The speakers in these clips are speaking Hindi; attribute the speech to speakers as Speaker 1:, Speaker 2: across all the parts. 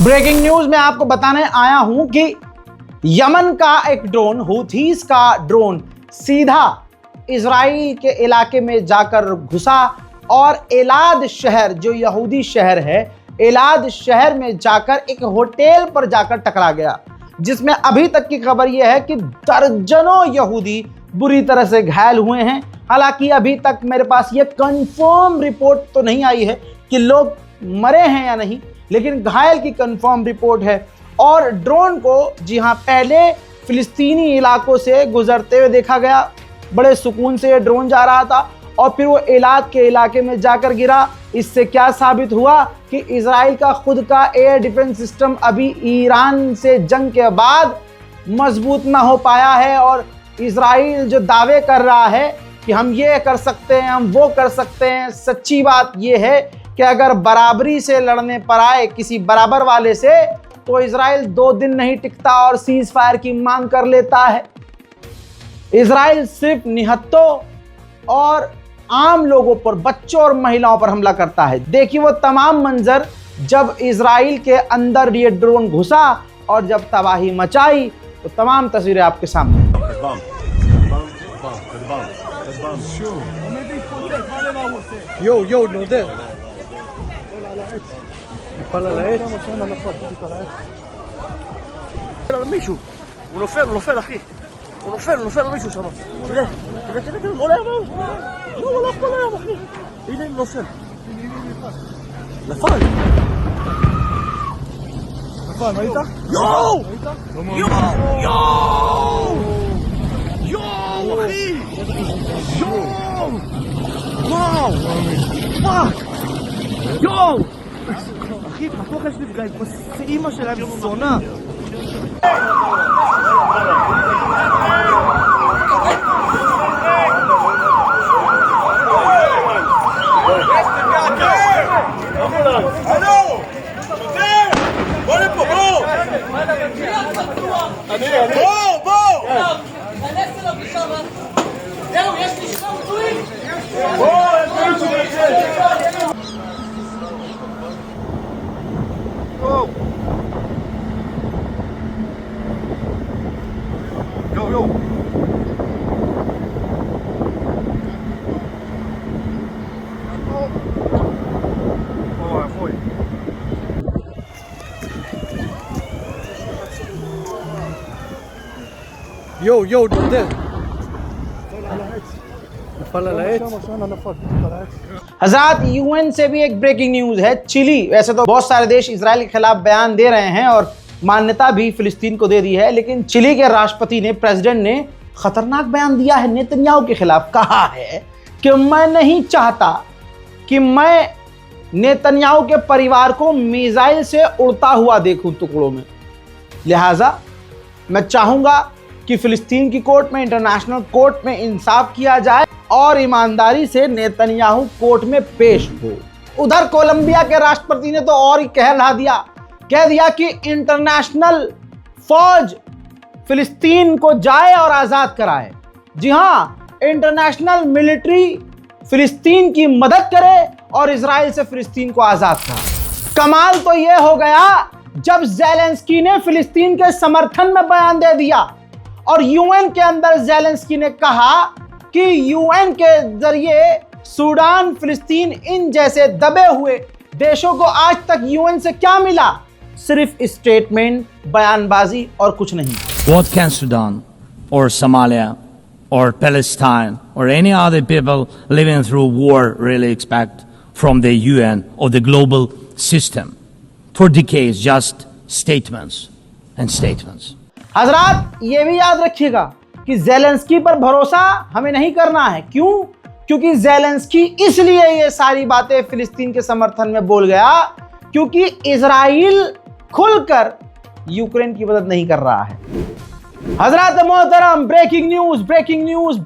Speaker 1: ब्रेकिंग न्यूज में आपको बताने आया हूं कि यमन का एक ड्रोन, हूथीज का ड्रोन सीधा इजराइल के इलाके में जाकर घुसा और एलाद शहर, जो यहूदी शहर है, एलाद शहर में जाकर एक होटल पर जाकर टकरा गया, जिसमें अभी तक की खबर यह है कि दर्जनों यहूदी बुरी तरह से घायल हुए हैं। हालांकि अभी तक मेरे पास ये कंफर्म रिपोर्ट तो नहीं आई है कि लोग मरे हैं या नहीं, लेकिन घायल की कंफर्म रिपोर्ट है। और ड्रोन को, जी हाँ, पहले फिलिस्तीनी इलाकों से गुजरते हुए देखा गया, बड़े सुकून से ये ड्रोन जा रहा था और फिर वो एलाद के इलाके में जाकर गिरा। इससे क्या साबित हुआ कि इजराइल का खुद का एयर डिफेंस सिस्टम अभी ईरान से जंग के बाद मजबूत ना हो पाया है। और इजराइल जो दावे कर रहा है कि हम ये कर सकते हैं, हम वो कर सकते हैं, सच्ची बात ये है कि अगर बराबरी से लड़ने पर आए किसी बराबर वाले से, तो इजराइल 2 दिन नहीं टिकता और सीज फायर की मांग कर लेता है। इजराइल सिर्फ निहत्तों और आम लोगों पर, बच्चों और महिलाओं पर हमला करता है। देखिए वो तमाम मंजर जब इजराइल के अंदर ये ड्रोन घुसा और जब तबाही मचाई, तो तमाम तस्वीरें आपके सामने।
Speaker 2: הוא נופל על מישהו שם. תראה, לא לימון. לא אף כל היום, אחי. הנה, נופל. נפל. נפל, ראית? יואו! יואו, אחי! יואו! וואו! פאק! יואו! אחי, בטוח יש נפגעים. זה אימא שלהם זונה.
Speaker 3: יואו, נודד. נפל על העץ.
Speaker 1: हज़रात, यूएन से भी एक ब्रेकिंग न्यूज़ है। चिली, वैसे तो बहुत सारे देश इजराइल के खिलाफ बयान दे रहे हैं और मान्यता भी फिलिस्तीन को दे दी है, लेकिन चिली के राष्ट्रपति ने, प्रेसिडेंट ने खतरनाक बयान दिया है नेतन्याहू के खिलाफ। कहा है कि मैं नहीं चाहता कि मैं नेतन्याहू के परिवार को मिसाइल से उड़ता हुआ देखूं टुकड़ों में, लिहाजा मैं चाहूंगा कि फिलिस्तीन की कोर्ट में, इंटरनेशनल कोर्ट में इंसाफ किया जाए और ईमानदारी से नेतन्याहू कोर्ट में पेश हो। उधर कोलंबिया के राष्ट्रपति ने तो और ही कह दिया कि इंटरनेशनल फौज फिलिस्तीन को जाए और आज़ाद कराए। जी हाँ, इंटरनेशनल मिलिट्री फिलिस्तीन की मदद करे और इजराइल से फिलिस्तीन को आज़ाद कराए। कमाल तो यह हो गया जब ज़ेलेंस्की ने फिलिस्तीन के समर्थन में बयान दे दिया और यूएन के अंदर ज़ेलेंस्की ने कहा कि यूएन के जरिए सूडान, फिलिस्तीन, इन जैसे दबे हुए देशों को आज तक यूएन से क्या मिला? सिर्फ स्टेटमेंट, बयानबाजी और कुछ नहीं।
Speaker 4: What can Sudan or Somalia or Palestine or any other people living through war really expect from the UN or the global system? For decades, just statements and statements.
Speaker 1: हजरात, ये भी याद रखिएगा कि ज़ेलेंस्की पर भरोसा हमें नहीं करना है। क्यों? क्योंकि ज़ेलेंस्की इसलिए ये सारी बातें फिलिस्तीन के समर्थन में बोल गया क्योंकि इजराइल खुलकर यूक्रेन की मदद नहीं कर रहा है। हजरात मोहतरम, ब्रेकिंग न्यूज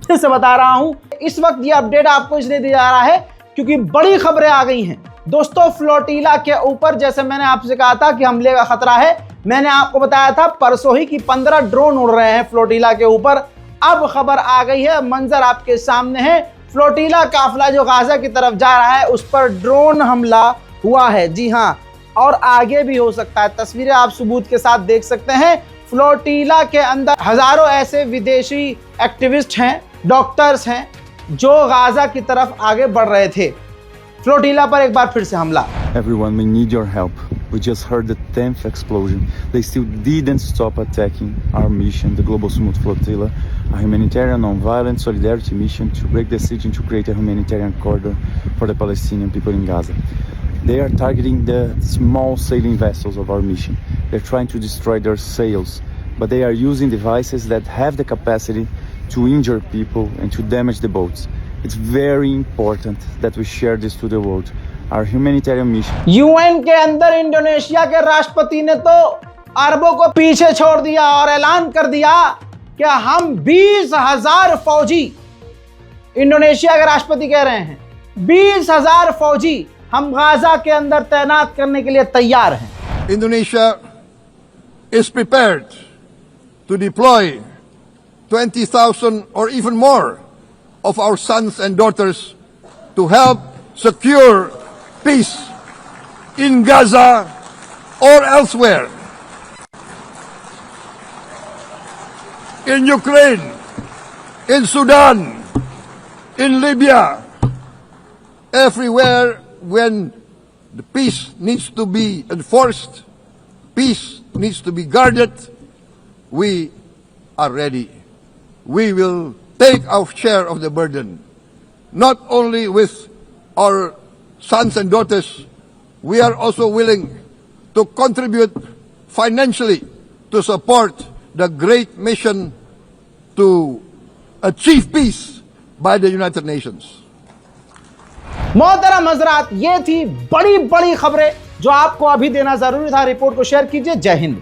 Speaker 1: फिर से बता रहा हूं। इस वक्त ये अपडेट आपको इसलिए दिया जा रहा है क्योंकि बड़ी खबरें आ गई हैं दोस्तों। फ्लोटिला के ऊपर, जैसे मैंने आपसे कहा था कि हमले का खतरा है, मैंने आपको बताया था परसों ही कि 15 ड्रोन उड़ रहे हैं फ्लोटिला के ऊपर। अब खबर आ गई है, मंजर आपके सामने है। फ्लोटिला काफिला जो गाजा की तरफ जा रहा है, उस पर ड्रोन हमला हुआ है। जी हाँ, और आगे भी हो सकता है। तस्वीरें आप सबूत के साथ देख सकते हैं। फ्लोटीला के अंदर हजारों ऐसे विदेशी एक्टिविस्ट हैं, डॉक्टर्स हैं, जो गाजा की तरफ आगे बढ़ रहे थे। फ्लोटीला पर एक बार फिर से हमला।
Speaker 5: Everyone, we need your help. We just heard the 10th explosion. They still didn't stop attacking our mission, the Global Smooth Flotilla, a humanitarian non-violent solidarity mission to break the siege and to create a humanitarian corridor for the Palestinian people in Gaza. They are targeting the small sailing vessels of our mission. They're trying to destroy their sails, but they are using devices that have the capacity to injure people and to damage the boats. It's very important that we share this to the world. Our humanitarian mission.
Speaker 1: UN के अंदर इंडोनेशिया के राष्ट्रपति ने तो अरबों को पीछे छोड़ दिया और ऐलान कर दिया कि हम 20,000 फौजी, इंडोनेशिया के राष्ट्रपति कह रहे हैं 20,000 फौजी हम गाजा के अंदर तैनात करने के लिए तैयार हैं।
Speaker 6: Indonesia is prepared to deploy 20,000 or even more of our sons and daughters to help secure peace in Gaza or elsewhere. In Ukraine, in Sudan, in Libya, everywhere when the peace needs to be enforced, peace needs to be guarded, we are ready. We will take our share of the burden, not only with our sons and daughters, we are also willing to contribute financially to support the great mission to achieve peace by the United Nations.
Speaker 1: मोहतरम हजरात, ये थी बड़ी बड़ी खबरें जो आपको अभी देना जरूरी था। रिपोर्ट को शेयर कीजिए। जय हिंद।